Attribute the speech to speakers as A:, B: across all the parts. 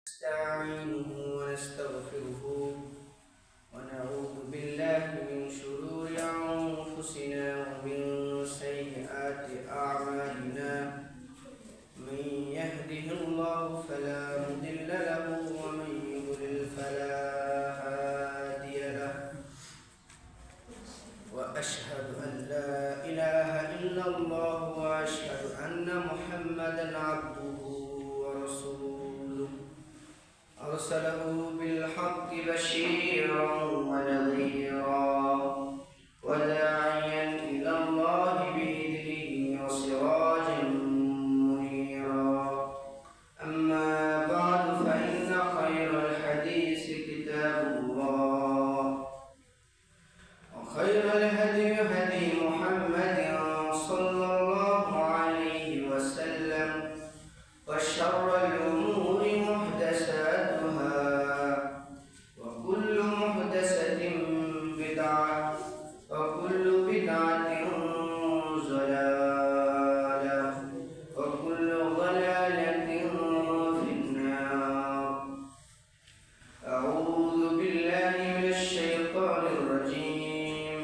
A: نستعينه ونستغفره ونعوذ بالله من شرور أنفسنا ومن سيئات أعمالنا من يهده الله فلا مضل له ومن يضلل فلا هادي له وأشهد أن لا إله إلا الله وأشهد أن محمدا عبده ورسوله أرسله بالحق بشيرا ونذيرا وداعيا إلى الله بإذنه وسراجا منيرا أما بعد فإن خير الحديث كتاب الله وخير الهدي هدي محمد صلى الله عليه وسلم وشر الأمور محدثاتها وكل محدثة بدعة وكل بدعة ضلالة وكل ضلالة في النار. أعوذ بالله من الشيطان الرجيم.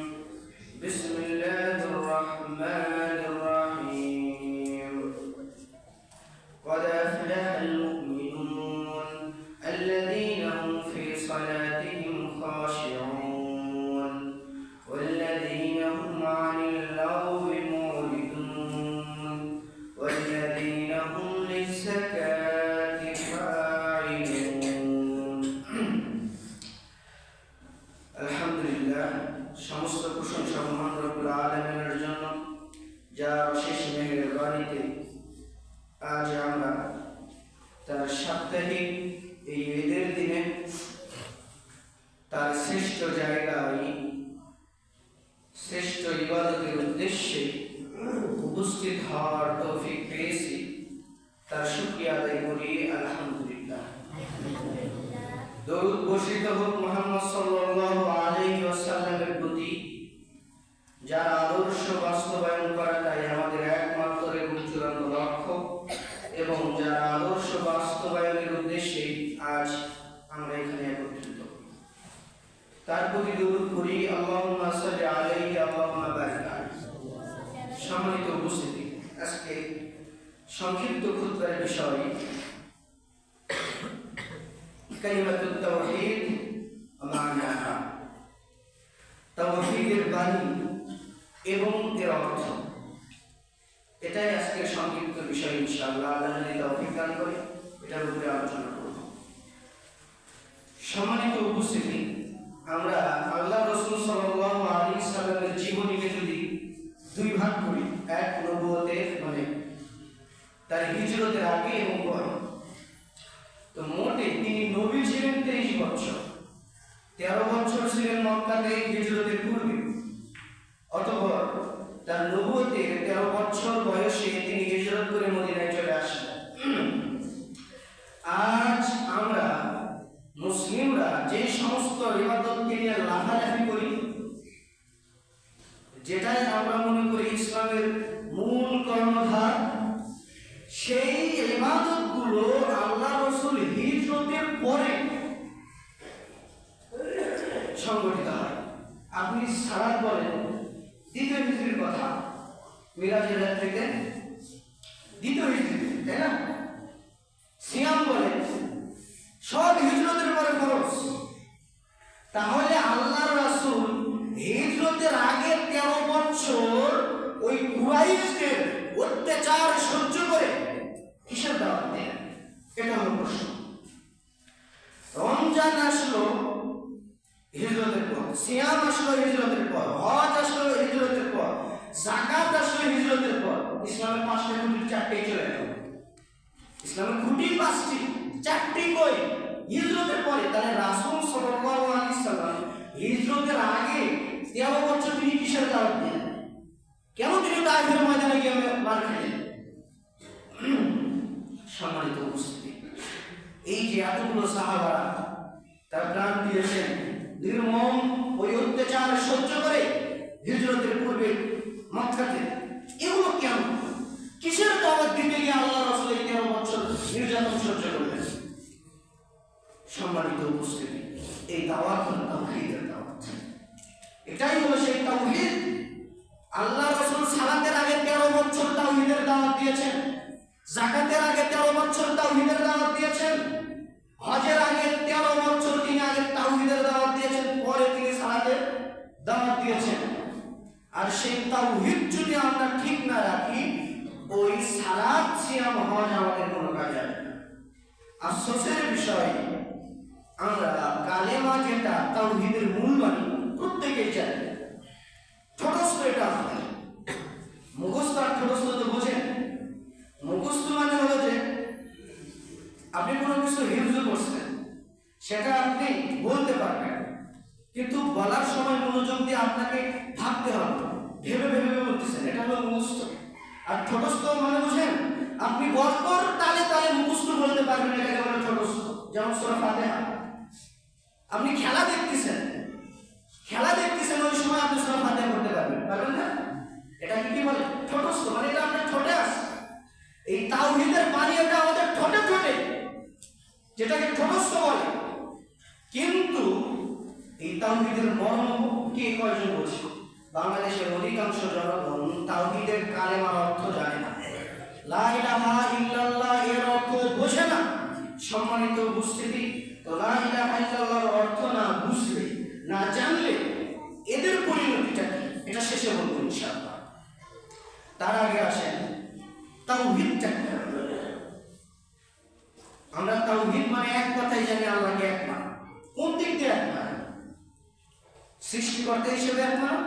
A: بسم الله الرحمن الرحيم. قد أفلح المؤمنون الذين هم في صلاتهم خاشعون والذين هم عن اللغو معرضون والذين هم للزكاة فاعلون. আলহামদুলিল্লাহ, সমস্ত প্রশংসা মহান রব্বুল আলামিনের জন্য, যার অশেষ মেহেরবানিতে আজ আমরা তার সাপ্তাহিক এই ঈদের দিনে তার শ্রেষ্ঠ জায়গায় শ্রেষ্ঠ ইবাদতের উদ্দেশ্যে উপস্থিত হওয়ার তৌফিক পেয়েছি। তার শুকরিয়া আদায় করি আলহামদুলিল্লাহ। দরুদ বর্ষিত হোক মুহাম্মদ সাল্লাল্লাহু আলাইহি ওয়াসাল্লামের প্রতি, যার আদর্শ বাস্তবায়ন করাটাই আমাদের একমাত্র এবং চূড়ান্ত লক্ষ্য, এবং যার আদর্শ বাস্তবায়নের উদ্দেশ্যে আজ আমরা এখানে একত্রিত। তার প্রতি দরুদ করি আল্লাহুম্মা সাল্লি আলাইহি আল্লাহুম্মা বারিক আলাইহি। সম্মানিত উপস্থিতি, আজকে সংক্ষিপ্ত খুতবার বিষয় কালিমাতুত তাওহীদ ওয়া মা'নাহা, তাওহীদের বাণী এবং এর অর্থ। এটাই আজকের সংক্ষিপ্ত বিষয়। ইনশাআল্লাহ আল্লাহ যদি তৌফিক দান করে এটার উপরে আলোচনা করব। সম্মানিত উপস্থিতি, আমরা আল্লাহ রাসূল সাল্লাল্লাহু আলাইহি ওয়াসাল্লামের জীবনীকে যদি দুই ভাগ করি, এক নবুয়তের মানে তার হিজরতের আগে এবং পরে, তো মোটে তিনি নবী ছিলেন 23 বছর। 13 বছর ছিলেন মক্কাতে হিজরতের পূর্বে, অতঃপর তার নবুয়তের 13 বছর বয়সে তিনি হিজরত করে মদিনায় চলে আসলেন। আজ আমরা মুসলিমরা যে সমস্ত ইবাদতকে নিয়ে লাফালাফি করি, যেটাই আমরা মনে করি ইসলামের মূল কর্মধার, সেই ইবাদতগুলো আল্লাহ রাসূল হিজরতের পরে সংগঠিত হয়। আপনি সালাত বলেন, দ্বিতীয় হিজরির কথা, মিরাজের রাত থেকে দ্বিতীয় হিজরি, তাই না? সিয়াম বলেন, সব হিজরতের পরে ফরজ। তাহলে আল্লাহ রাসূল হিজরতের আগে 13 বছর ওই কুরাইশদের অত্যাচার সহ্য করে কিসের দাওয়াত দেন? এটা হলো প্রশ্ন। রমজান আসলো হিজরতের পর, সিয়াম আসলো হিজরতের পর, হজ আসলো হিজরতের পর, যাকাত আসলো হিজরতের পর। ইসলামের 5টা খুঁটি 4টেই চলে গেল। ইসলামের খুঁটি 5টি, 4টি কই? হিজরতের পরে। তাহলে রাসূল সাল্লাল্লাহু আলাইহি ওয়াসাল্লাম হিজরতের আগে 13 বছর তিনি কিসের দাওয়াত দেন? কেন তিনি তায়েফের ময়দানে গিয়ে মার খেলেন? সম্মানিত উপস্থিতি, এই যে এতগুলো সাহাবারা তার প্রাণ দিয়েছেন, নির্মম ওই অত্যাচার সহ্য করে হিজরতের পূর্বে মক্কাতে, এগুলো কেন? কিসের দাওয়াত দিতে গিয়ে আল্লাহ রাসূল 13 বছর নির্যাতন সহ্য করলেন? এই দাওয়াত হলো তাওহীদের দাওয়াত। এটাই হলো সেই তাওহীদ। আল্লাহ রাসূল সালাতের আগে 13 বছর তাওহীদের দাওয়াত দিয়েছেন, যাকাতের আগে 13 বছর তাওহীদের দাওয়াত দিয়েছেন, হজের আগে 13 বছর তিনি আগে তাওহীদের দাওয়াত দিয়েছেন, পরে তিনি সালাতের দাওয়াত দিয়েছেন। আর সেই তাওহীদ যদি আমরা ঠিক না রাখি, ওই সালাত সিয়াম হজ আমাদের কোনো কাজে আসবে না। আফসোসের বিষয়, আমরা কালেমা যেটা তাওহীদের মূল বাণী প্রত্যেকেই জানি, ঠোঁটস্থ এটা আমাদের মুখস্থ। আর ঠোঁটস্থ তো বোঝেন, মুখস্থ মানে হলো যে আপনি কোনো কিছু হিফজ করছেন, সেটা আপনি বলতে পারবেন, কিন্তু বলার সময় মনোযোগ দিয়ে আপনাকে ভাবতে হবে, ভেবে ভেবে বলতেছেন, এটা হলো মুখস্থ। আর ঠোঁটস্থ মানে বুঝেন, আপনি গল্পর তালে তালে মুখস্থ বলতে পারবেন, এটাকে বলে ঠোঁটস্থ। যেমন সূরা ফাতিহা, আপনি খেলা দেখতেছেন, ওই সময় আপনি সূরা ফাতিহা পড়তে পারবেন না? এটাকে কি বলে? ঠোঁটস্থ। মানে এটা আপনার ঠোঁটে আছে। এই তাওহীদের বাণী এটা আমাদের ঠোঁটে ঠোঁটে, যেটাকে ঠোঁটস্থ বলে। কিন্তু এই তাওহীদের মর্ম কে কয়জন বোঝে? বাংলাদেশের অধিকাংশ জনগণ তাওহীদের কালেমার অর্থ জানে না, লা ইলাহা ইল্লাল্লাহ এর অর্থ বোঝে না। সম্মানিত উপস্থিতি, তো লা ইলাহা ইল্লাল্লাহর অর্থ না বুঝলে, না জানলে এদের পরিণতিটা কি, এটা শেষে বলবো ইনশাআল্লাহ। তার আগে আসেন তাওহীদটা কি। আমরা তাওহীদ মানে এক কথাই জানি আল্লাহকে এক মানা। কোন দিক দিয়ে এক মানা? সৃষ্টিকর্তা হিসেবে এক মানা,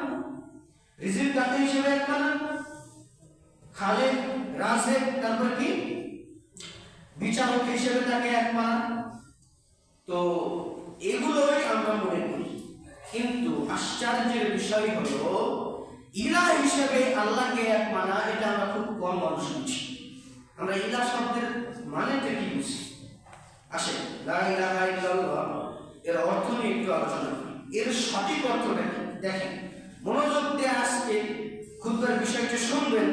A: রিজিকদাতা হিসেবে এক মানা, খালেক রাজেক, তারপর কি বিচারক হিসেবে তাকে এক মানা। তো এগুলোই আমরা মনে করি, কিন্তু আশ্চর্যের বিষয় হলো ইলাহ হিসেবে আল্লাহকে এক মানা, এটা আমরা খুব কম মানুষ বুঝি। আমরা ইলাহ শব্দের মানেটা কি বুঝি? আসে লা ইলাহা ইল্লাল্লাহ এর অর্থ নিয়ে একটু আলোচনা করি। এর সঠিক অর্থটা কি দেখেন, মনোযোগ দিয়ে আজকে খুতবার বিষয়টি শুনবেন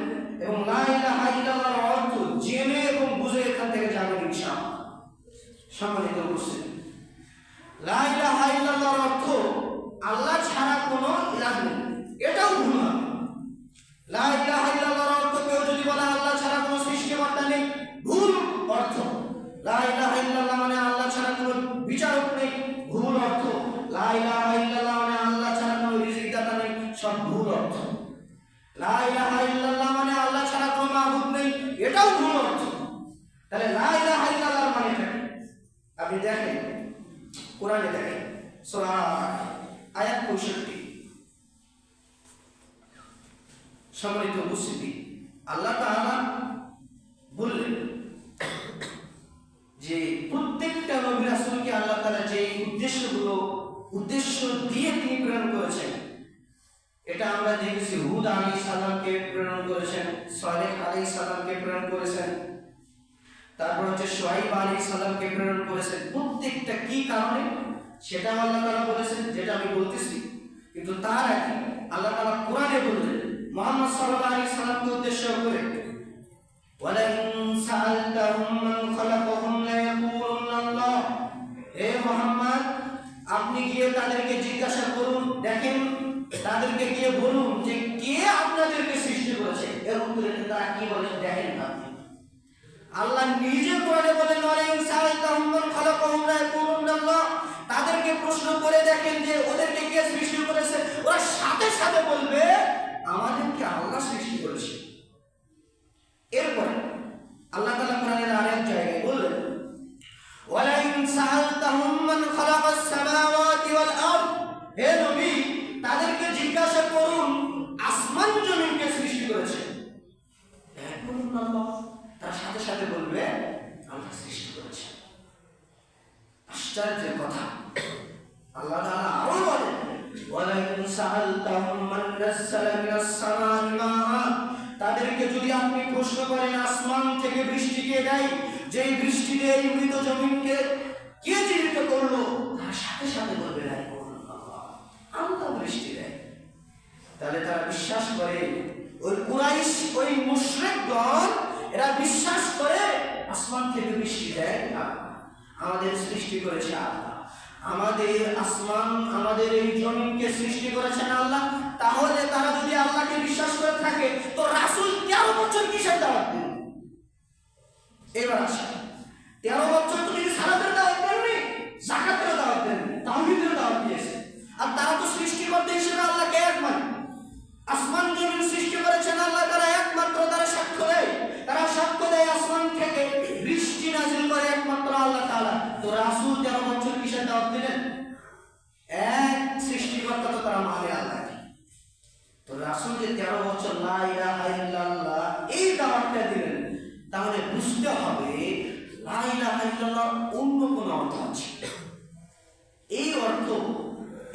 A: এবং লা ইলাহা ইল্লাল্লাহর অর্থ জেনে এবং বুঝে এখান থেকে যাবেন ইনশাআল্লাহ। সম্মানিত উপস্থিতি, লা ইলাহা ইল্লাল্লাহর অর্থ আল্লাহ ছাড়া কোনো ইলাহ নেই, এটাও ভুল না। লা ইলাহা ইল্লাল্লাহর অর্থ কেউ যদি বলে আল্লাহ ছাড়া কোনো সৃষ্টিকর্তা নেই, ভুল অর্থ। লা ইলাহা ইল্লাল্লাহ মানে আল্লাহ ছাড়া কোনো বিচারক নেই, ভুল অর্থ। লা ইলাহা ইল্লাল্লাহ মানে আল্লাহ ছাড়া কোনো রিজিকদাতা নেই, সব ভুল অর্থ। লা ইলাহা ইল্লাল্লাহ মানে আল্লাহ ছাড়া কোনো মাবুদ নেই, এটাও ভুল অর্থ। তাহলে লা ইলাহা ইল্লাল্লাহ মানে কি? আপনি দেখেন কোরআনে দেখেন সূরা আয়াত 65। সম্মানিত উপস্থিতি, আল্লাহ তাআলা বললেন যে প্রত্যেকটা নবী রাসূলকে আল্লাহ তাআলা যে উদ্দেশ্য দিয়ে তিনি প্রেরণ করেছেন, এটা আমরা দেখেছি। হুদ আলাইহিস সালামকে প্রেরণ করেছেন, সালেহ আলাইহিস সালামকে প্রেরণ করেছেন, তারপর হচ্ছে শুআইব আলাইহিস সালামকে প্রেরণ করেছেন। প্রত্যেকটা কি কারণে সেটা আল্লাহ তাআলা বলেছেন, যেটা আমি বলতেছি। কিন্তু তার আগে আল্লাহ তাআলা কোরআনে বললেন মুহাম্মদ সাল্লাল্লাহু আলাইহি সাল্লামকে উদ্দেশ্য করে, ওয়ালা ইন সাআলতাহুম মান খালাকাহুম লা ইয়াকুলুন্না আল্লাহ। হে মুহাম্মদ, আপনি গিয়ে তাদেরকে জিজ্ঞাসা করুন, দেখেন তাদেরকে গিয়ে বলুন যে কে আপনাদেরকে সৃষ্টি করেছে। এর উত্তরে তারা কি বলে দেখেন না। আল্লাহ নিজে কোরআনে বলেন ওয়ালা ইন সাআলতাহুম মান খালাকাহুম লা ইয়াকুলুন্না আল্লাহ। তাদেরকে প্রশ্ন করে দেখেন যে ওদেরকে কে সৃষ্টি করেছে, ওরা সাথে সাথে বলবে আমাদেরকে আল্লাহ সৃষ্টি করেছে। এরপর আল্লাহ তাআলা কোরআনের আরেক জায়গায় বললেন ওয়ালা ইন সাআলতাহুম মান খালাকাস সামাওয়াতি ওয়াল আরদ। হে নবী, তাদেরকে জিজ্ঞাসা করুন আসমান জমিনকে সৃষ্টি করেছে। তার সাথে সাথে বলবে আল্লাহ সৃষ্টি করেছে। আশ্চর্যের কথা, আল্লাহ তাআলা আরো বলেন ওয়ালা ইন সাআলতাহুম মান নাযালা মিনাস সামাই মাআ। তাদেরকে যদি আপনি প্রশ্ন করেন আসমান থেকে বৃষ্টি কে দেয়, যেই বৃষ্টি দিয়ে এই মৃত জমিনকে কে জীবিত করলো, তার সাথে সাথে বলবে আল্লাহ বৃষ্টি দেয়। তাহলে তারা বিশ্বাস করে, ওই কুরাইশ ওই মুশরিকগণ এরা বিশ্বাস করে আসমান থেকে বৃষ্টি দেয় না, আমাদের সৃষ্টি করেছে আল্লাহ। আমাদের আসমান, আমাদের এই জমিনকে সৃষ্টি করেছেন আল্লাহ, তাহলে তারা যদি আল্লাহকে বিশ্বাস করে থাকে তো রাসূল 13 বছর কিসের দাওয়াত দিল? এবার আসে 13 বছর তো তিনি সালাতের দাওয়াত দেননি, যাকাতের দাওয়াত দেননি, তাওহীদের দাওয়াত দিয়েছে। আর তারা তো সৃষ্টিকর্তা হিসেবে আল্লাহকে এক মানে, আসমান জমিন সৃষ্টি করেছেন আল্লাহ, তারা একমাত্র, তারা সাক্ষ্য দেয়, তারা সাক্ষ্য দেয় আসমান থেকে বৃষ্টি নাজিল করে একমাত্র আল্লাহ তাআলা। তো রাসূল 13 বছর কিসের দাওয়াত দিলেন? এক সৃষ্টিকর্তা তো তারা মানে আল্লাহকে। তো রাসূল যে 13 বছর লা ইলাহা ইল্লাল্লাহ এই দাওয়াতটা দিলেন, তাহলে বুঝতে হবে লা ইলাহা ইল্লাল্লাহ অন্য কোন অর্থ আছে। এই অর্থ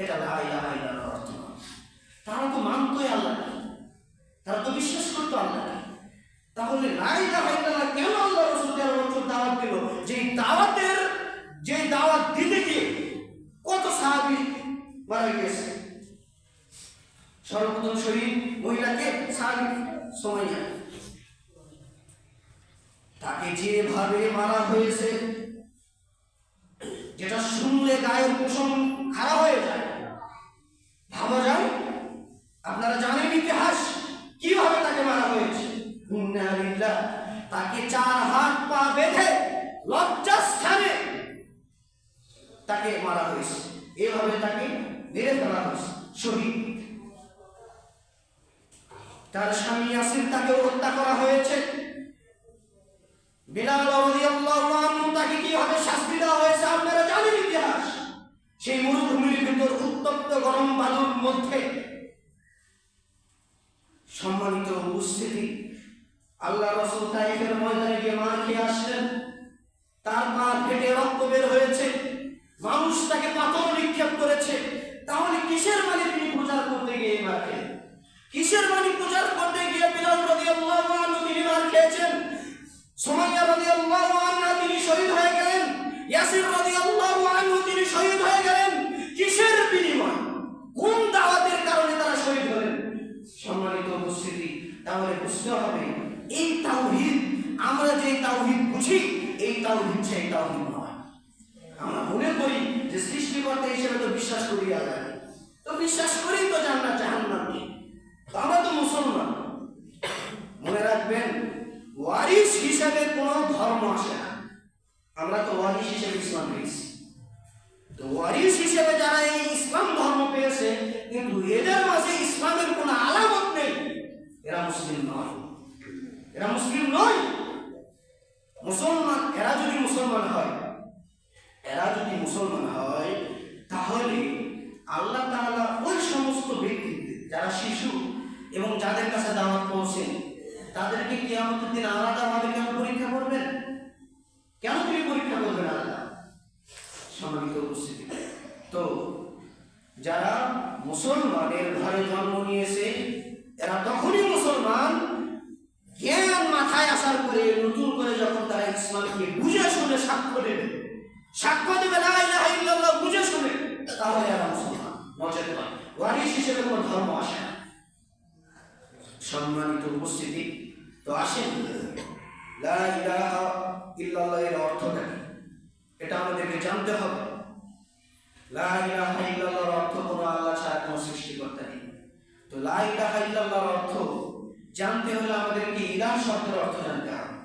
A: এটা লা ইলাহা ইল্লাল্লাহ অর্থ। তারা তো মানতই আল্লাহকে, তারা তো বিশ্বাস করতো আল্লাহকে। তাহলে লা ইলাহা ইল্লাল্লাহ কেন আল্লাহ রাসূল 13 বছর দাওয়াত দিল? যে দাওয়াত দিতে গিয়ে কত সাহাবী মারা গিয়েছে। সর্বপ্রথম শহীদ মহিলাকে সাহাবী সুমাইয়া, তাকে যেভাবে মারা হয়েছে যেটা শুনলে গায়ের পশম খাড়া হয়ে যায়। ভাবা যায়, আপনারা জানেন ইতিহাস কিভাবে তাকে মারা হয়েছে। ইন্না লিল্লাহ, তাকে 4 হাত পা বেঁধে লজ্জাস্থানে তাকে মারা হয়েছে, এভাবে তাকে মেরে ফেলা হয়েছে শহীদ। তার স্বামী ইয়াসির তাকে হত্যা করা হয়েছে। বিলাল রাদিয়াল্লাহু আনহু তাকে কিভাবে শাস্তি দেওয়া হয়েছে আপনারা জানেন ইতিহাস। সেই মরুভূমির ভিতর উত্তপ্ত গরম বালুর মধ্যে। সম্মানিত উপস্থিতি, আল্লাহ রাসূল তায়েফের ময়দানে গিয়ে মার খেয়ে আসলেন, তার পা ফেটে রক্ত বের হয়েছে, মানুষ তাকে পাথর নিক্ষেপ করেছে। তাহলে কিসের মানে তিনি প্রচার করতে গিয়ে মার খেলেন? কিসের মানে প্রচার করতে গিয়ে বিলাল রাদিয়াল্লাহু আনহু তিনি মার খেয়েছেন? সুমাইয়া রাদিয়াল্লাহু আনহা তিনি শহীদ হয়ে গেলেন, ইয়াসির রাদিয়াল্লাহু আনহু তিনি শহীদ হয়ে গেলেন। কিসের বিনিময়? কোন দাওয়াতের কারণে তারা শহীদ হলেন? সম্মানিত উপস্থিতি, তাহলে বুঝতে হবে এই তাওহীদ, আমরা যে তাওহীদ বুঝি এই তাওহীদ সেই তাওহীদ নয়। আমরা মনে করি যে সৃষ্টিকর্তা হিসেবে তো বিশ্বাস করি আল্লাহকে, তো বিশ্বাস করি তো জান্নাত জাহান্নামকে, আমরা তো মুসলমান। মনে রাখবেন, ওয়ারিস হিসেবে কোনো ধর্ম আসে না, আমরা তো ওয়ারিস হিসেবে ইসলাম পেয়েছি। তো ওয়ারিস হিসেবে যারা এই ইসলাম ধর্ম পেয়েছে কিন্তু এদের মাঝে ইসলামের কোনো আলামত নেই, এরা মুসলিম নয়, এরা মুসলিম নয়। মুসলমান এরা যদি মুসলমান হয় তাহলে আল্লাহ তাআলা ওই সমস্ত ব্যক্তিদের যারা শিশু এবং যাদের কাছে দাওয়াত পৌঁছে তাদেরকে কিয়ামতের দিন আলাদাভাবে কেন পরীক্ষা করবেন? কেন তিনি পরীক্ষা করবেন আল্লাহ? সম্মানিত উপস্থিতি, তো যারা মুসলমানের ঘরে জন্ম নিয়েছে এরা তখনই মুসলমান জ্ঞান মাথায় আসার পরে নতুন করে যখন তারা ইসলামকে বুঝে শুনে সাক্ষ্য দেবে লা ইলাহা ইল্লাল্লাহ বুঝে শুনে, তাহলে এরা মুসলমান, নচেত ওয়ারিস হিসেবে কোনো ধর্ম আসে না। সম্মানিত উপস্থিতি, তো আসেন লা ইলাহা ইল্লাল্লাহ এর অর্থটা কি এটা আমাদেরকে জানতে হবে। লা ইলাহা ইল্লাল্লাহর অর্থ কোনো আল্লাহ ছাড়া কোনো সৃষ্টিকর্তা নেই। তো লা ইলাহা ইল্লাল্লাহর অর্থ জানতে হলে আমাদেরকে ইলাহ শব্দের অর্থ জানতে হবে।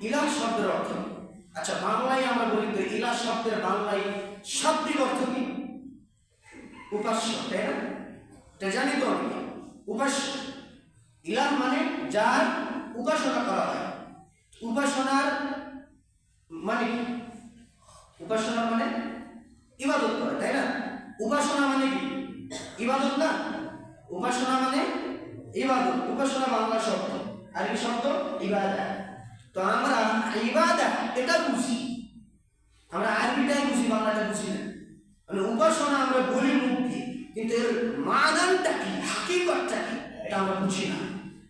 A: ইলাহ শব্দের অর্থ, আচ্ছা বাংলায় আমরা বলি তো ইলাহ শব্দের বাংলায় শাব্দিক অর্থ কি? উপাস্য, তাই না? এটা জানি তো অনেকে, উপাস্য। ইলাহ মানে যার উপাসনা করা হয়। উপাসনার মানে কি? উপাসনা মানে ইবাদত করে, তাই না? উপাসনা মানে কি? ইবাদত না? উপাসনা মানে ইবাদত। উপাসনা বাংলা শব্দ, আরবি শব্দ ইবাদত। তো আমরা ইবাদত এটা বুঝি, আমরা আরবিটাই বুঝি, বাংলাটা বুঝি না। মানে উপাসনা আমরা বলি মুখ দিয়ে, কিন্তু এর মানানটা কি, হাকিকতটা কি এটা আমরা বুঝি না।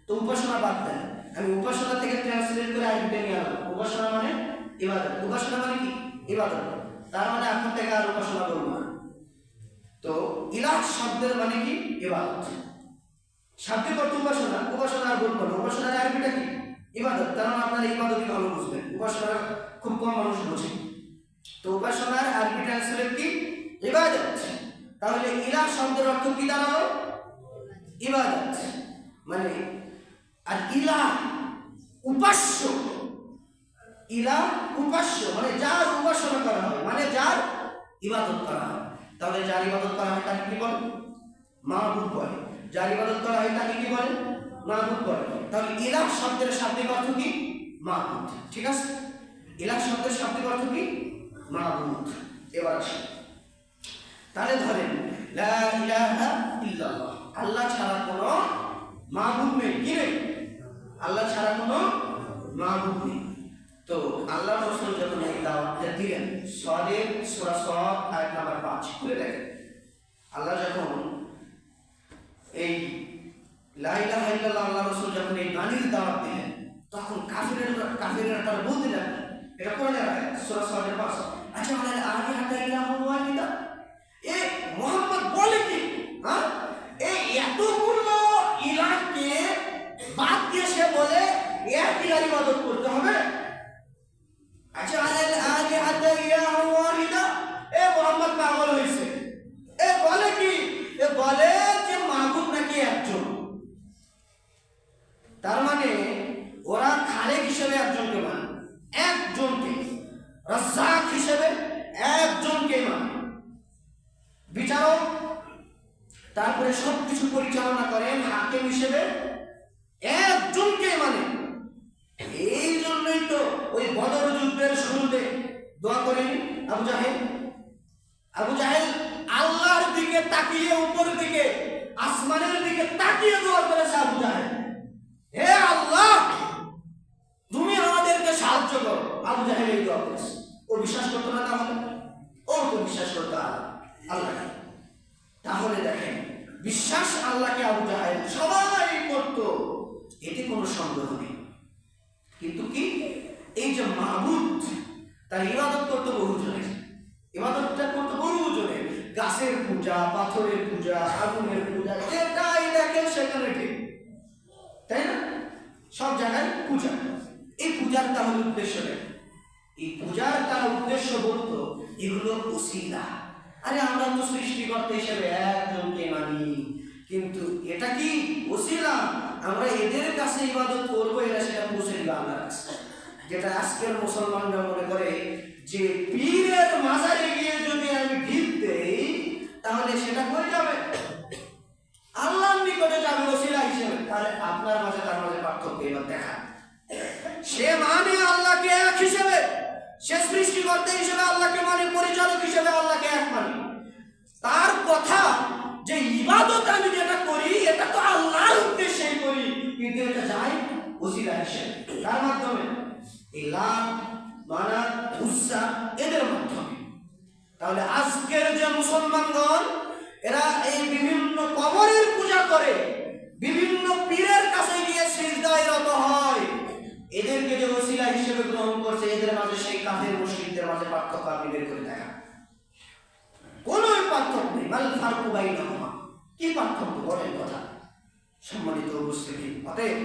A: তো উপাসনা বাদ দেন, আমি উপাসনা থেকে ট্রান্সলেট করে আরবিতে নিয়ে আনলাম। উপাসনা মানে ইবাদত। উপাসনা মানে কি? ইবাদত। তার মানে এখন থেকে আর উপাসনা করবো না। তো ইলাহ শব্দের মানে কি? ইবাদত। শাব্দিক অর্থ উপাসনা, উপাসনা আর বলবো না। উপাসনার আরবিটা কি? ইবাদত। তার মানে আপনারা ইবাদতই ভালো বুঝবেন, উপাসনা খুব কম মানুষ বোঝে। তো উপাসনার আরবি ট্রান্সলেট কি? ইবাদত। তাহলে ইলাহ শব্দের অর্থ কি দাঁড়ালো? ইবাদত। মানে আর ইলাহ উপাস্য, ইলাহ উপাস্য মানে যার উপাসনা করা হয়, মানে যার ইবাদত করা হয়। তাহলে যার ইবাদত করা হয় তাকে কি বলে? মাবুদ বলে। যার ইবাদত করা হয় তাকে কি বলে? মাবুদ বলে। তাহলে ইলাহ শব্দের শাব্দিক অর্থ কি? মাবুদ। ঠিক আছে, ইলাহ শব্দের শাব্দিক অর্থ কি? মাবুদ। এবার আসেন, তাহলে ধরেন লা ইলাহা ইল্লাল্লাহ, আল্লাহ ছাড়া কোনো মাবুদ নেই। কি নেই? আল্লাহ ছাড়া কোনো মাবুদ নেই। তো আল্লাহ রাসূল যখন এই দাওয়াতটা দিলেন, সূরা সদ আয়াত নাম্বার 5 খুলে দেখেন, আল্লাহ যখন এই লা ইলাহা ইল্লাল্লাহ আল্লাহ রাসূল যখন এই বাণীর দাওয়াত দিলেন, তখন কাফিররা তারা বলতে লাগলো, এটা কোরআনের আয়াত সূরা সদের 5, আচ্ছা আমাদের আগে হাতে ইলাহুন ওয়াহিদা, এ মুহাম্মদ বলে কি? হ্যাঁ, এই এতগুলো ইলাহকে বাদ দিয়ে সে বলে এক ইলাহর ইবাদত করতে হবে। আচ্ছা আমাদের আগে হাতে ইলাহুন ওয়াহিদা, এ মুহাম্মদ পাগল হইছে। এ বলে কি? এ বলে যে মাবুদ নাকি একজন। তার মানে ওরা খালেক হিসেবে একজনকে মানে, একজনকে, রাজ্জাক হিসেবে একজনকে মানে, বিচারক, তারপরে সবকিছু পরিচালনা করেন হাকিম হিসেবে একজনকে মানে। এই জন্যই তো ওই বদর যুদ্ধের শুরুতে দোয়া করেন আবু জাহেল। আবু জাহেল আল্লাহর দিকে তাকিয়ে, উপরের দিকে আসমানের দিকে তাকিয়ে দোয়া করেছে আবু জাহেল, হে আল্লাহ তুমি আমাদেরকে সাহায্য করো। আবু জাহেল এই দোয়া করেছে। ও বিশ্বাস করতো না? তাহলে ও তো বিশ্বাস করতো আল্লাহ। তাহলে দেখেন, বিশ্বাস আল্লাহকে আবু জাহেল সবাই করতো, এতে কোনো সন্দেহ নেই। কিন্তু কি, এই যে মাবুদ, তার ইবাদত করতো বহুজনে, ইবাদতটা করতো বহুজনে, গাছের পূজা, পাথরের পূজা, আগুনের পূজা, যেটাই দেখেন সেখানে ঠিক, তাই না? সব জায়গায় পূজা। এই পূজার তাহলে উদ্দেশ্য নেই, এই পূজার তারা উদ্দেশ্য বলতো এগুলো ওসিলা। আরে আমরা তো সৃষ্টিকর্তা হিসেবে একজনকে মানি, কিন্তু এটা কি ওসিলা? আমরা এদের কাছে ইবাদত করবো, এরা সেটা পৌঁছে দিবে আল্লাহর কাছে। যেটা আজকের মুসলমানরা মনে করে যে পীরের মাজারে গিয়ে যদি আমি ভিড় দেই তাহলে সেটা করে যাবে, আল্লাহর নিকটে যাবে ওসিলা হিসেবে। তাহলে আপনার মাঝে তার মাঝে পার্থক্য এবার দেখা। সে মানে আল্লাহকে এক হিসেবে, সে সৃষ্টিকর্তা হিসেবে আল্লাহকে মানে, পরিচালক হিসেবে আল্লাহকে এক মানে। তার কথা যে ইবাদত আমি যেটা করি এটা তো আল্লাহর উদ্দেশ্যেই করি, কিন্তু এটা যায় ওসিলা হিসেবে। তার মাধ্যমে লাত, মানাত, উজ্জা, এদের মাধ্যমে। তাহলে আজকের যে মুসলমানগণ এরা এই বিভিন্ন কবরের পূজা করে, বিভিন্ন পীরের কাছে গিয়ে সিজদায় রত হয়, এদেরকে যে ওসিলা হিসেবে গ্রহণ করছে, এদের মাঝে সেই কাফের মুশরিকদের মাঝে পার্থক্য আপনি বের করে দেখা। কোনো পার্থক্য নেই। মাল ফারকু বাইনাহুমা, কি পার্থক্য বলেন কথা? সম্মানিত উপস্থিতি, অতএব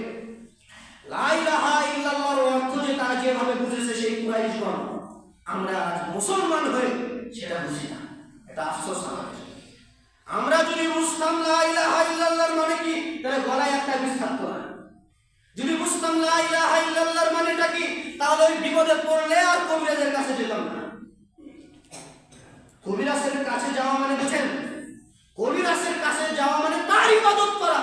A: লা ইলাহা ইল্লাল্লাহর অর্থ যে তারা যেভাবে বুঝেছে সেই কুরাইশগণ, আমরা আজ মুসলমান হয়ে সেটা বুঝি না। এটা আফসোস আমাদের। আমরা যদি বুঝতাম লা ইলাহা ইল্লাল্লাহর মানে কি, তাহলে গলায় একটা বিষ থাকতো না। যদি বুঝতাম লা ইলাহা ইল্লাল্লাহর মানেটা কি, তাহলে ওই বিপদে পড়লে আর কবিরাজের কাছে যেতাম না। কবিরাজের কাছে যাওয়া মানে বুঝেন, কবিরাজের কাছে যাওয়া মানে তার ইবাদত করা।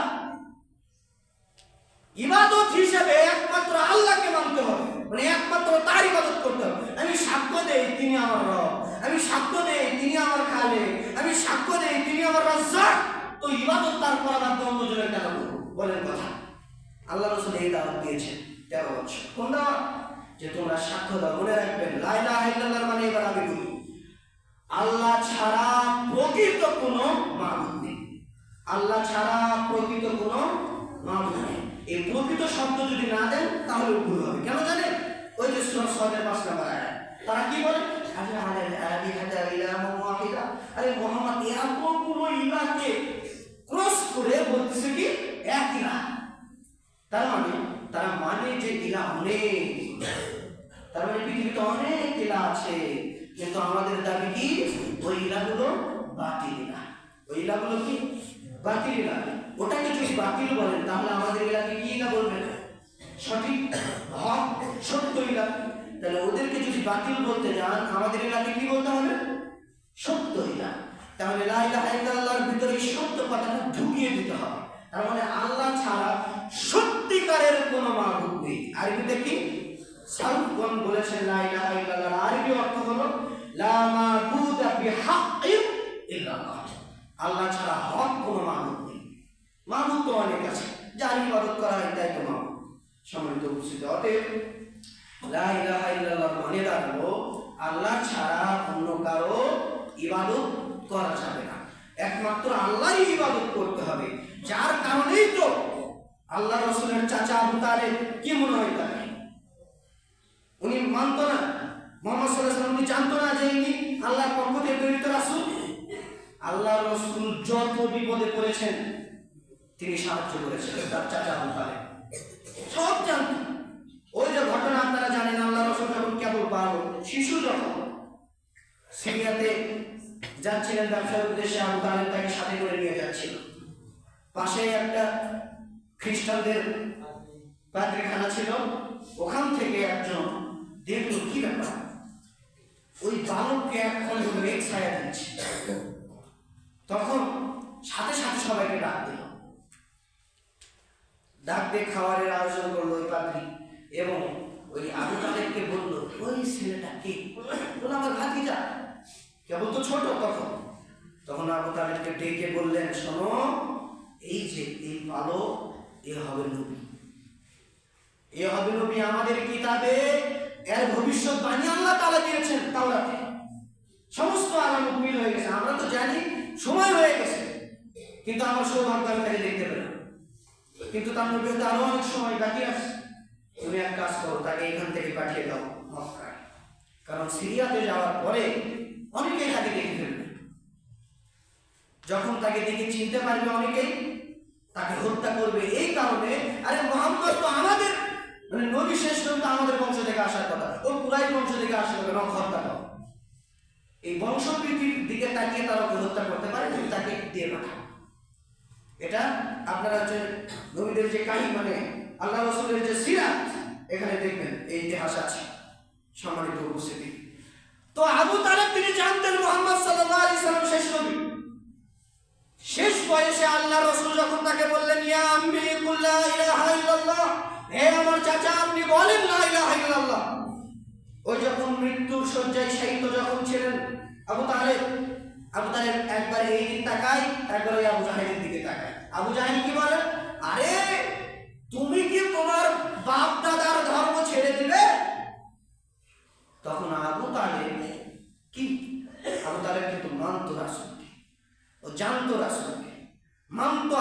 A: ইবাদত হিসেবে একমাত্র আল্লাহকে মানতে হবে, মানে একমাত্র তার ইবাদত করতে হবে। আমি সাক্ষ্য দেই তিনি আমার রব, আমি সাক্ষ্য দেই তিনি আমার খালেক, আমি সাক্ষ্য দেই তিনি আমার রাজ্জাক, তো ইবাদত তার করা বাদ দিয়ে অন্যজনের কেন করব? বলেন কথা। আল্লাহ রাসূল এই দাওয়াত দিয়েছেন 13 বছর। কোনটা? যে তোমরা সাক্ষ্য দাও। মনে রাখবেন লা ইলাহা ইল্লাল্লাহর মানে এবার আমি বলি, আল্লাহ ছাড়া প্রকৃত কোনো মাবুদ নেই। আল্লাহ ছাড়া প্রকৃত কোনো মাবুদ নেই। এই প্রকৃত শব্দ যদি না দেন তাহলে ভুল হবে। কেন জানেন? ওই যে সূরা সদের 5 নম্বর আয়াত, তারা কি বলে? আরে মুহাম্মদ এতগুলো ইলাহকে ক্রস করে বলতেছে কি এক ইলাহ। তার মানে তারা মানে যে ইলাহ অনেক, তার মানে পৃথিবীতে অনেক ইলাহ আছে, কিন্তু আমাদের দাবি কি ওই ইলাগুলো বাতিল ইলা। ওই ইলাগুলো কি বাতিল ইলা। ওটাকে যদি বাতিল বলেন তাহলে আমাদের ইলাকে কি ইলা বলবেন? সঠিক হক সত্য ইলা। তাহলে ওদেরকে যদি বাতিল বলতে যান আমাদের ইলাকে কি বলতে হবে? সত্য ইলা। তাহলে লা ইলাহা ইল্লাল্লাহর ভিতরে সত্য কথাটা ঢুকিয়ে দিতে হবে। তার মানে আল্লাহ ছাড়া সত্যিকারের কোনো মাবুদ নেই। আরবিতে কি সালফগণ বলেছেন লা ইলাহা ইল্লাল্লাহর আরবি অর্থ হলো লা মাবুদা বিহাক্কিন ইল্লাল্লাহ। আল্লাহ ছাড়া হক কোনো মাবুদ নেই। মাবুদ তো অনেক আছে, যার ইবাদত করা হয় তাই তো মাবুদ। সম্মানিত উপস্থিতি, অতএব লা ইলাহা ইল্লাল্লাহ মানে দাঁড়ালো আল্লাহ ছাড়া অন্য কারো ইবাদত করা যাবে না, একমাত্র আল্লাহরই ইবাদত করতে হবে। যার কারণেই তো আল্লাহ রাসূলের চাচা আবু তালেব কি মনে হয় তাকে? উনি মানতো না মুহাম্মদ সাল্লাল্লাহু আলাইহি ওয়াসাল্লাম, উনি জানতো না যে ইনি আল্লাহর পক্ষ থেকে প্রেরিত রাসূল। আল্লাহ রাসূল যত বিপদে পড়েছেন তিনি সাহায্য করেছেন তার চাচা আবু তালেব, সব জানতো। ওই যে ঘটনা আপনারা জানেন, আল্লাহ রাসূল যখন কেবল বালক শিশু যখন সিরিয়াতে যাচ্ছিলেন ব্যবসার উদ্দেশ্যে, আবু তালেব তাকে সাথে করে নিয়ে যাচ্ছিল। পাশে একটা খ্রিস্টানদের পাদ্রীখানা ছিল, ওখান থেকে একজন দেখল কি ব্যাপার, ওই বালককে একখণ্ড মেঘ ছায়া দিচ্ছে। তখন সাথে সাথে সবাইকে ডাক দিল, ডাক দিয়ে খাবারের আয়োজন করলো ওই পাদ্রী, এবং ওই আবু তালেবকে বলল ওই ছেলেটা কে? বলল আমার ভাতিজা, কেবল তো ছোট তখন। তখন আবু তালেবকে ডেকে বললেন শোনো, এই যে এই বালক এ হবে নবী, এ হবে নবী। আমাদের কিতাবে এর ভবিষ্যৎবাণী আল্লাহ তাআলা দিয়েছেন তাওরাতে, সমস্ত আলামত মিল হয়ে গেছে। আমরা তো জানি সময় হয়ে গেছে, কিন্তু আমার সৌভাগ্য আমি তাকে দেখতে পেলাম। কিন্তু তার নবীতে আরো অনেক সময় বাকি আছে। তুমি এক কাজ করো, তাকে এখান থেকে পাঠিয়ে দাও মক্কায়, কারণ সিরিয়াতে যাওয়ার পরে অনেকেই তাকে দেখে ফেলবে। যখন তাকে দেখে চিনতে পারবে অনেকেই তাকে হত্যা করবে। এই কারণে আরে মুহাম্মদ তো আমাদের মানে নবী শেষ পর্যন্ত আমাদের বংশ থেকে আসার কথা, ও কুরাইশ বংশ থেকে আসার কথা, হত্যা করো। এই বংশবৃদ্ধির দিকে তাকিয়ে তারা হত্যা করতে পারে, তুমি তাকে দিয়ে পাঠাও। এটা আপনারা যে নবীদের যে কাহিনী মানে আল্লাহ রাসূলের যে সিরাত এখানে দেখবেন এই ইতিহাস আছে। সম্মানিত উপস্থিতি, তো আবু তালেব তিনি জানতেন মুহাম্মদ সাল্লাল্লাহু আলাইহি সাল্লাম শেষ নবী। শেষ বয়সে আল্লাহ রাসূল যখন তাকে বললেন ইয়া আম্মি কুল লা ইলাহা ইল্লাল্লাহ, হে আমার চাচা আপনি বলেন লা ইলাহা ইল্লাল্লাহ। ওই যখন মৃত্যুর শয্যায় শায়িত যখন ছিলেন আবু তালেব একবার এই দিকে তাকায়, একবার ওই আবু জাহেলের দিকে তাকায়। আবু জাহেল কি বলে, আরে তুমি কি তোমার বাপ দাদার ধর্ম ছেড়ে দিবে? তখন আবু তালেব কিন্তু মানতো রাসূলকে, ও জানতো রাসূলকে, মানতো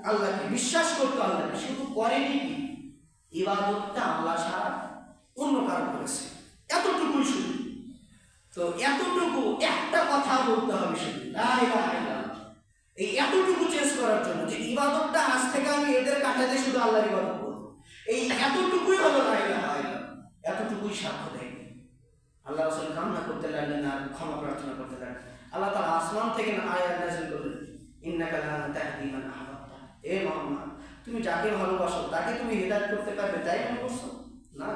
A: আল্লাহকে, বিশ্বাস করতো আল্লাহকে, শুধু করেনি কি ইবাদতটা আল্লাহ ছাড়া অন্য কারো করেছে, এতটুকুই শুধু। তো এতটুকু একটা কথা বলতে হবে শুধু লা ইলাহা ইল্লাল্লাহ, এই এতটুকু চেঞ্জ করার জন্য যে ইবাদতটা আজ থেকে আমি এদের কাটাতে শুধু আল্লাহর ইবাদত করব, এই এতটুকুই হলো লা ইলাহা ইল্লাল্লাহ। এতটুকুই সাক্ষ্য দেয়। আল্লাহ রাসূল কামনা করতে লাগলেন আর ক্ষমা প্রার্থনা করতে লাগলেন। আল্লাহ তাআলা আসমান থেকে আয়াত নাযিল করলেন, ইন্নাকা লা তাহদি মান আহবাবতা, হে মুহাম্মদ তুমি যাকে ভালোবাসো তাকে তুমি হিদায়াত করতে পারবে তাই মনে করছো? না,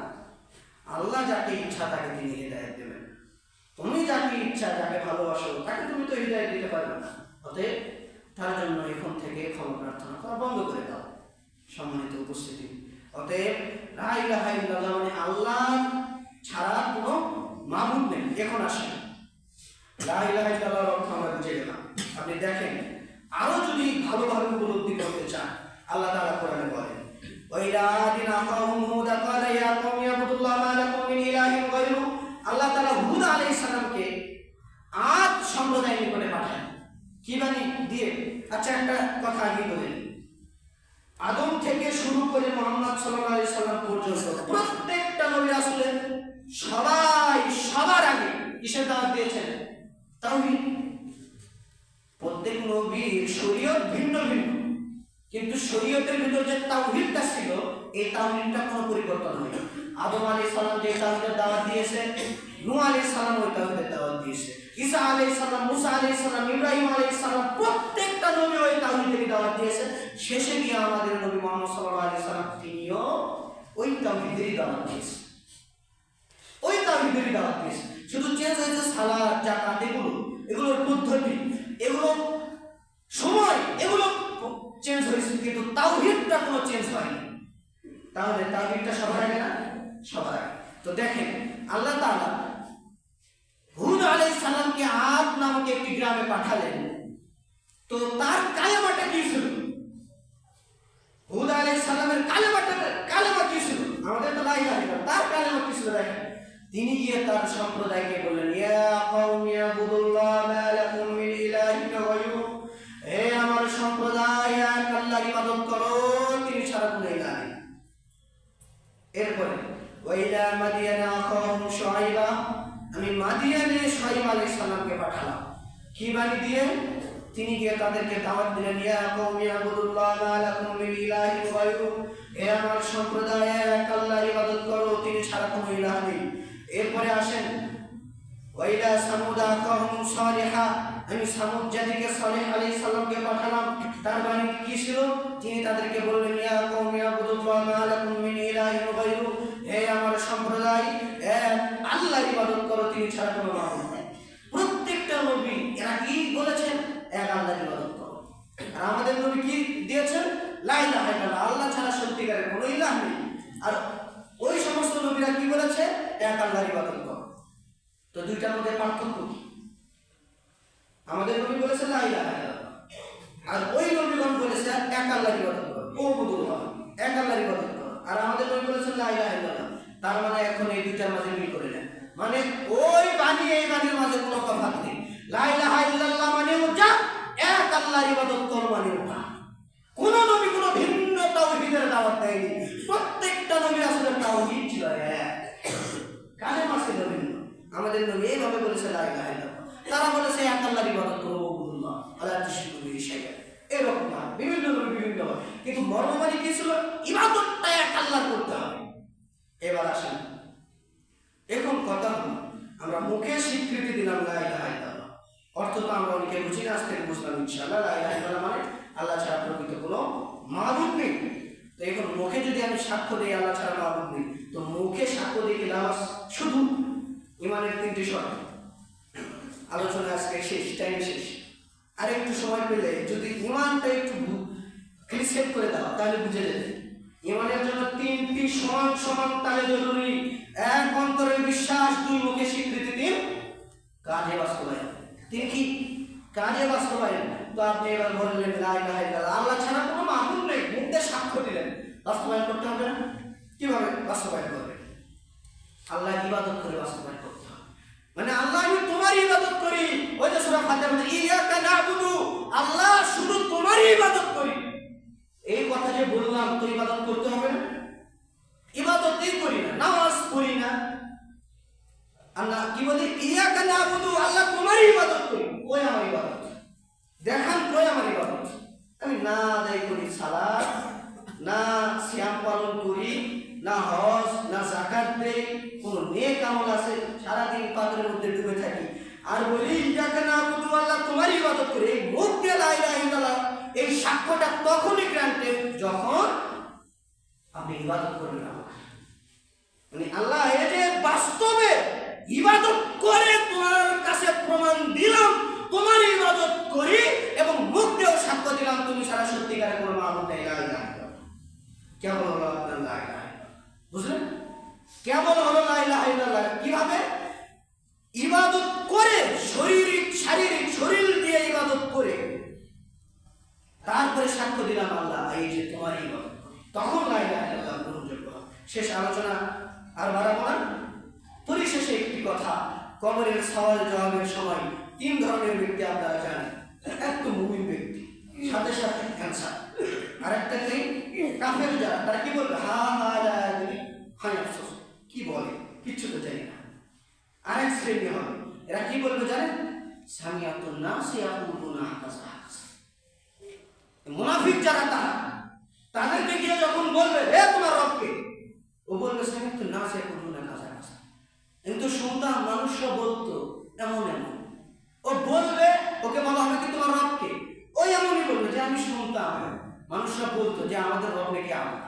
A: আল্লাহ যাকে ইচ্ছা তাকে তিনি হিদায়াত দেবেন। তুমি যাকে ইচ্ছা যাকে ভালোবাসো তাকে তুমি তো হিদায়াত দিতে পারবে না। অতএব তার জন্য এখন থেকে ক্ষমা প্রার্থনা করা বন্ধ করে দাও। সম্মানিত উপস্থিতি, অতএব লা ইলাহা ইল্লাল্লাহ মানে আল্লাহ ছাড়া কোনো মাবুদ নেই। এখন আসেন লা ইলাহা ইল্লাল্লাহর অর্থ আমরা বুঝে গেলাম। আপনি দেখেন আরো যদি ভালোভাবে উপলব্ধি করতে চান, আল্লাহ তাআলা কোরআনে বলেন ওয়াইলা আদিনা কাউম হুদা ক্বালা ইয়া কওমি আবুদুল্লাহ মা লাকুম মিন ইলাহিন গায়রু। আল্লাহ তাআলা হুদ আলাইহিস সালামকে আদ সম্প্রদায় নিকটে পাঠান কি বাণী দিয়ে? আচ্ছা একটা কথা আগে বলেন, আদম থেকে শুরু করে মুহাম্মদ সাল্লাল্লাহু আলাইহি সাল্লাম পর্যন্ত প্রত্যেকটা নবী রাসূলের সবার আগে কিসের দাওয়াত দিয়েছেন? তাওহীদ। প্রত্যেক নবীর শরীয়ত ভিন্ন ভিন্ন, কিন্তু শরীয়তের ভিতর যে তাওহীদটা ছিল এই তাওহীদটা কোনো পরিবর্তন হয়নি। আদম আলাইহিস সালাম যে তাওহীদের দাওয়াত দিয়েছে নূহ আলাইহিস সালাম ওই তাওহীদের দাওয়াত দিয়েছে, ঈসা আলাইহিস সালাম, মুসা আলাইহিস সালাম, ইব্রাহিম আলাইহিস সালাম প্রত্যেকটা নবী ওই তাওহীদের দাওয়াত দিয়েছে। শেষে গিয়ে আমাদের নবী মুহাম্মদ সাল্লাল্লাহু আলাইহি সাল্লাম তিনিও ওই তাওহীদের দাওয়াত দিয়েছে, ওই তাওহীদের দাওয়াত দিয়েছে। শুধু চেঞ্জ হয়েছে সালাত, যাকাত, এগুলোর পদ্ধতি, এগুলো সময়, এগুলো চেঞ্জ হয়েছে, কিন্তু তাওহীদটা কোনো চেঞ্জ হয়নি। তাহলে তাওহীদটা সবার আগে না? সবার আগে। তো দেখেন আল্লাহ তাআলা হুদ আলাইহিস সালামকে আদ নামক একটি গ্রামে পাঠালেন। তো তার কালেমাটা কি ছিল? হুদ আলাইহিস সালামের কালেমা কি ছিল? আমাদের তো লা ইলাহা ইল্লাল্লাহ, তার কালেমা কি ছিল? দেখেন তিনি গিয়ে তার সম্প্রদায়কে বললেন, ইয়া কওমি ইবুদুল্লাহ মা লাকুম মিন ইলাহিন গায়রুহু, হে আমার সম্প্রদায়, এক আল্লাহর ইবাদত করো, তিনি ছাড়া কোনো ইলাহ নেই। এরপরে ওয়াইলা মাদিয়ানা আখাহুম শুআইবা, আমি মাদিয়ানে শুআইব আলাইহিস সালামকে পাঠালাম। কি বাণী দিয়ে? তিনি গিয়ে তাদেরকে দাওয়াত দিলেন, ইয়া কওমি ইবুদুল্লাহ মা লাকুম মিন ইলাহিন গায়রুহু, হে আমার সম্প্রদায়, এক আল্লাহর ইবাদত করো, তিনি ছাড়া কোনো ইলাহ নেই। এরপরে আসেন ওয়াইলা সামুদ আখাহুম সালিহা, আমি সামুদ জাতিকে সালেহ আলাইহিস সালামকে পাঠালাম। তার বাণী কি ছিল? তিনি তাদেরকে বললেন, ইয়া কওমি ইবুদুল্লাহ মা লাকুম মিন ইলাহিন গায়রুহু, হে আমার সম্প্রদায়, এক আল্লাহর ইবাদত করো, তিনি ছাড়া কোনো মাবুদ নেই। প্রত্যেকটা নবী এরা কি বলেছেন? এক আল্লাহর ইবাদত করো। আর আমাদের নবী কি দিয়েছেন? লা ইলাহা ইল্লাল্লাহ, আল্লাহ ছাড়া সত্যিকারের কোনো ইলাহ নেই। আর ওই সমস্ত নবীরা কি বলেছে? এক আল্লাহর ইবাদত করো। তো দুইটার মধ্যে পার্থক্য কি? আমাদের নবী বলেছে লা ইলাহা ইল্লাল্লাহ, আর ওই নবীগণ বলেছে এক আল্লাহর ইবাদত করো, উবুদুল্লাহ, এক আল্লাহর ইবাদত করো। আর আমাদের নবী বলেছেন লা ইলাহা ইল্লাল্লাহ। তার মানে এখন এই দুইটার মাঝে মিল করে নেন, মানে ওই বাণী এই বাণীর মাঝে কোনো তফাৎ নেই। লা ইলাহা ইল্লাল্লাহ মানে যা, এক আল্লাহর ইবাদত করো মানে না। কোন নবী কোনো ভিন্ন তাওহীদের দাওয়াত দেয়নি, প্রত্যেকটা নবী আসলে তাওহীদ ছিল এক, কালেমা ছিল ভিন্ন। আমাদের নবী এইভাবে বলেছে লা ইলাহা ইল্লাল্লাহ, তারা বলেছে এক আল্লাহর ইবাদত করো, উবুদুল্লাহ আলা তুশরিকু বিহি শাইআ, এরকম না, বিভিন্ন নবী বিভিন্ন, কিন্তু মর্মবাণী কি ছিল? ইবাদতটা এক আল্লাহর করতে হবে। এবার আসেন, এখন কথা হলো আমরা মুখে স্বীকৃতি দিলাম লা ইলাহা ইল্লাল্লাহ, অর্থ তো আমরা অনেকে বুঝি না, আজ থেকে বুঝলাম ইনশাআল্লাহ। লা ইলাহা ইল্লাল্লাহ মানে আল্লাহ ছাড়া প্রকৃত কোনো মাবুদ নেই। তো এখন মুখে যদি আমি সাক্ষ্য দিই আল্লাহ ছাড়া মাবুদ নেই, তো মুখে সাক্ষ্য দিয়ে কি লাভ? শুধু ইমানের তিনটি শর্ত। আলোচনা আজকে শেষ, টাইম শেষ। আর একটু সময় পেলে যদি ইমানটা একটু ক্লিয়ার করে দাও তাহলে বুঝে যাবে ইমানের জন্য তিনটি সমান সমান তালে জরুরি। এক, অন্তরের বিশ্বাস; দুই, মুখে স্বীকৃতি; তিন, কাজে বাস্তবায়ন। তিন কি? কাজে বাস্তবায়ন। তো আপনি এবার বললেন লা ইলাহা ইল্লাল্লাহ, আল্লাহ ছাড়া কোনো মাবুদ নেই, মুখ দিয়ে সাক্ষ্য দিলেন, বাস্তবায়ন করতে হবে না? কিভাবে বাস্তবায়ন করবেন? আল্লাহর ইবাদত করে বাস্তবায়ন করতে হবে। মানে আল্লাহ, আমি তোমার ইবাদত করি, ওই যে সূরা ফাতিহার মধ্যে ইয়াকা না'বুদু, আল্লাহ শুধু তোমারই ইবাদত করি, এই কথা যে বললাম, তো ইবাদত করতে হবে না? ইবাদতই করি না, নামাজ পড়ি না, আল্লাহ কি বলে? ইয়াকা না'বুদু, আল্লাহ তোমারই ইবাদত করি। কই আমার ইবাদত? দেখান কই আমার ইবাদত? আমি না আদায় করি সালাত, না সিয়াম পালন করি, না হজ, না যাকাত দেই, কোন নেক আমল আছে? সারাদিন পাকের মধ্যে ডুবে থাকি আর বলি ইয়াকা না'বুদু, আল্লাহ তোমারই ইবাদত করি। এই মুখ দিয়ে লা ইলাহা ইল্লাল্লাহ, এই সাক্ষ্যটা তখনই গ্রান্টেড যখন আপনি ইবাদত করবেন আমার। মানে আল্লাহ এই যে বাস্তবে ইবাদত করে তোমার কাছে প্রমাণ দিলাম তোমার ইবাদত করি, এবং মুখ দিয়েও সাক্ষ্য দিলাম তুমি সারা সত্যিকারের কোনো মাবুদ নেই, লা ইলাহা ইল্লাল্লাহ। কেমন হলো আপনার লা ইলাহা ইল্লাল্লাহ? বুঝলেন? কেমন হলো লা ইলাহা ইল্লাল্লাহ? কিভাবে? ইবাদত করে, শারীরিক শরীর দিয়ে ইবাদত করে তারপরে সাক্ষ্য দিলাম আল্লাহ এই যে তোমার ইবাদত, তখন লা ইলাহা ইল্লাল্লাহ গ্রহণযোগ্য। শেষ আলোচনা আর বাড়াবো না। পরিশেষে একটি কথা, কবরের সওয়াল জবাবের সময় তিন ধরনের ব্যক্তি আপনারা জানেন। এক তো মুমিন ব্যক্তি, সাথে সাথে ক্যান্সার। আর একটা কি? কাফের যারা, তারা কি বলবে? হা হা লা আদরি, হায় আফসোস, কি বলে কিচ্ছু তো জানি না। আরেক শ্রেণী হবে, এরা কি বলবে জানেন? সামিয়াতুন নাস ইয়াকুলুনা হাকাযা হাকাযা। মুনাফিক যারা, তাদেরকে গিয়ে যখন বলবে হে তোমার রবকে, ও বলবে সামিয়াতুন নাস ইয়াকুলুনা কাযা কাযা, কিন্তু শুনতাম মানুষরা বলতো এমন এমন, ও বলবে, ওকে বলা হবে কি তোমার রবকে, ওই এমনই বলবে যে আমি শুনতাম মানুষরা বলতো যে আমাদের রব নাকি আল্লাহ।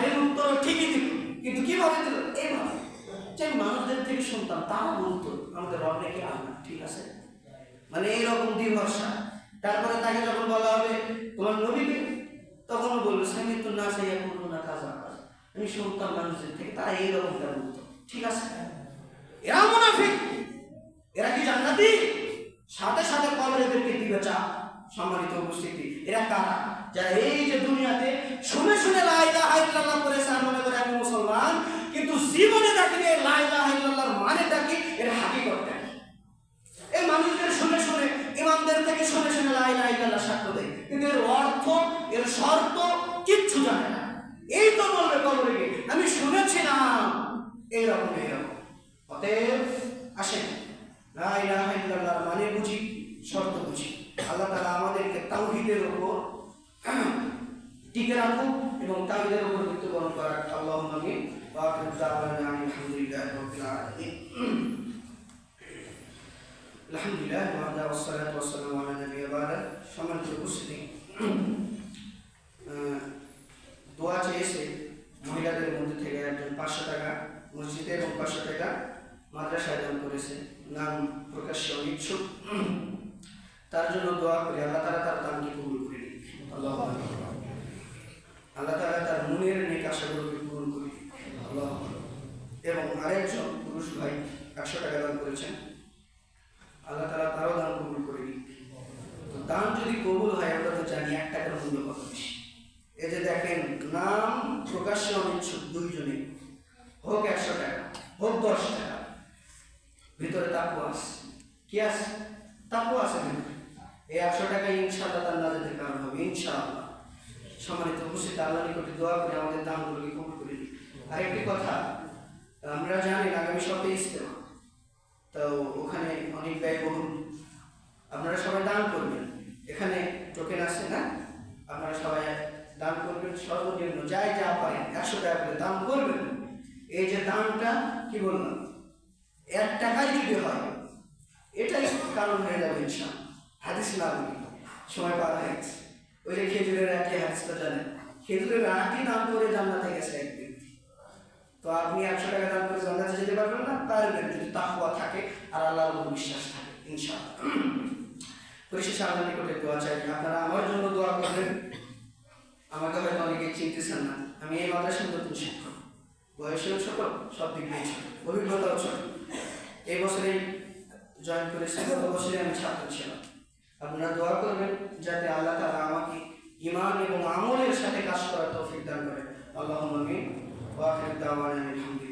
A: এর উত্তর ঠিকই দিল, কিন্তু কিভাবে দিল? এইভাবে যে আমি মানুষদের থেকে শুনতাম তারা বলতো আমাদের রব নাকি আল্লাহ। ঠিক আছে, মানে এইরকম দ্বিভরসা। তারপরে তাকে যখন বলা হবে তোমার নবীকে, তখনও বলবে সামি তো না সাইয়া করবো না কাজা কাজ, আমি শুনতাম মানুষদের থেকে তারা এইরকমটা বলতো। ঠিক আছে, এরা মুনাফিক, এরা কি জান্নাতি? সাথে সাথে কবর এদেরকে দিবে চাপ। সম্মানিত উপস্থিতি, এরা কারা? যারা এই যে দুনিয়াতে শুনে শুনে লা ইলাহা ইল্লাল্লাহ করেছে আর মনে করে আমি মুসলমান, কিন্তু জীবনে দেখেনি লা ইলাহা ইল্লাল্লাহর মানেটা কি, এর হাকিকতটা কি। এই মানুষদের শুনে শুনে, ইমামদের থেকে শুনে শুনে লা ইলাহা ইল্লাল্লাহ সাক্ষ্য দেয়, কিন্তু এর অর্থ, এর শর্ত কিচ্ছু জানে না। এই তো বলবে কবরে গিয়ে আমি শুনেছিলাম এইরকম এইরকম। অতএব আসেন লা ইলাহা ইল্লাল্লাহর মানে বুঝি, শর্ত বুঝি। আল্লাহ তাআলা আমাদেরকে তাওহীদের উপর টিকে রাখুন এবং তাওহীদের উপর মৃত্যুবরণ করার আল্লাহুম্মা আমিন। ওয়া আখিরু দাওয়ানা আলহামদুলিল্লাহি রাব্বিল আলামিন। আলহামদুলিল্লাহ ওয়া সালাতু ওয়াসসালামু আলা নাবিয়্যিনা ওয়া বা'দ। সম্মানিত উপস্থিতি, দোয়া চেয়েছে মহিলাদের মধ্যে থেকে একজন 500 টাকা মসজিদে এবং 500 টাকা মাদ্রাসায় দান করেছে, নাম প্রকাশ্যে অনিচ্ছুক। তার জন্য দোয়া করি আল্লাহ তাআলা তার দানকে কবুল করে নিন। আল্লাহ তাআলা তার মনের নেক আশাগুলোকে পূরণ করে দিন। আল্লাহ। এবং আরেকজন পুরুষ ভাই 100 টাকা দান করেছেন, আল্লাহ তাআলা তারও দান কবুল করে দিন। তো দান যদি কবুল হয় আমরা তো জানি 1 টাকার মূল্য কত বেশি। এই যে দেখেন, নাম প্রকাশ্যে অনিচ্ছুক দুইজনে, হোক 100 টাকা হোক 10 টাকা, ভিতরে তাকওয়া আছে। কি আছে? তাকওয়া আছে ভিতরে। এই 100 টাকা ইনশাআল্লাহ তার নাজাতের কারণ হবে ইনশাআল্লাহ। সম্মানিত উপস্থিতি, আল্লাহর নিকটে দোয়া করে আমাদের দানগুলোকে কবুল করে দিন। আরেকটি কথা, আমরা জানি আগামী সপ্তাহে ইজতেমা, তো ওখানে অনেক ব্যয়বহুল, আপনারা সবাই দান করবেন। এখানে টোকেন আছে না, আপনারা সবাই দান করবেন, সর্বনিম্ন যাই যা পারেন 100 টাকা করে দান করবেন। এই যে দানটা কি বললাম, 1 টাকাই যদি হয় এটাই কারণ হয়ে যাবে ইনশাআল্লাহ। হাদিস না বলি, সময় পার হয়ে গেছে। ওই যে খেজুরের আটি, হাদিসটা জানেন, খেজুরের আটি দান করে জান্নাতে গেছে এক ব্যক্তি। তো আপনি 100 টাকা দান করে জান্নাতে যেতে পারবেন না? পারবেন, যদি তাকওয়া থাকে আর আল্লাহর উপর বিশ্বাস থাকে ইনশাআল্লাহ। পরিশেষে আল্লাহর নিকটে দোয়া চাই, আপনারা আমার জন্য দোয়া করবেন। আমাকে হয়তো অনেকে চিনতেছেন না, আমি এই মাদ্রাসার নতুন শিক্ষক, বয়সেও ছোট, সব দিক দিয়ে ছোট, অভিজ্ঞতাও ছোট। এই বছরেই জয়েন করেছি, গত বছরে আমি ছাত্র ছিলাম। আপনারা দোয়া করবেন যাতে আল্লাহ তাআলা আমাকে ঈমান এবং আমলের সাথে কাজ করার তৌফিক দান করেন। আল্লাহুম্মা আমিন। ওয়া আখিরু দাওয়ানা আলহামদুলিল্লাহ।